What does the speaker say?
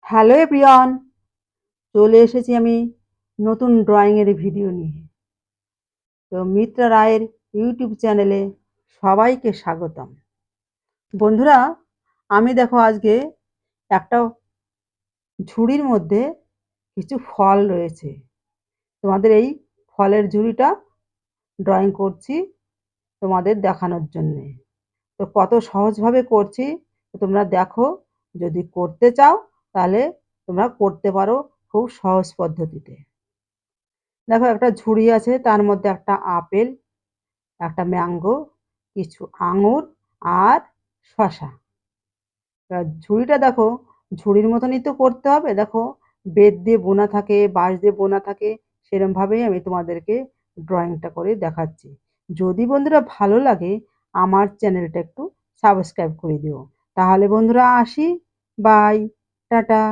Hello everyone, চলে এসেছি আমি নতুন ড্রয়িংয়ের ভিডিও নিয়ে। তো মিত্রা রায়ের ইউটিউব চ্যানেলে সবাইকে স্বাগতম। বন্ধুরা, আমি দেখো আজকে একটা ঝুড়ির মধ্যে কিছু ফল রয়েছে। তোমাদের এই ফলের ঝুড়িটা ড্রয়িং করছি তোমাদের দেখানোর জন্যে। তো কত সহজভাবে করছি তোমরা দেখো। যদি করতে চাও তাহলে তোমরা করতে পারো খুব সহজ পদ্ধতিতে। দেখো একটা ঝুড়ি আছে, তার মধ্যে একটা আপেল, একটা ম্যাঙ্গো, কিছু আঙুর আর শসা। এবার ঝুড়িটা দেখো, ঝুড়ির মতনই তো করতে হবে। দেখো বেত দিয়ে বোনা থাকে, বাঁশ দিয়ে বোনা থাকে, সেরমভাবেই আমি তোমাদেরকে ড্রয়িংটা করে দেখাচ্ছি। যদি বন্ধুরা ভালো লাগে আমার চ্যানেলটা একটু সাবস্ক্রাইব করে দিও। তাহলে বন্ধুরা আসি, বাই, টাটা।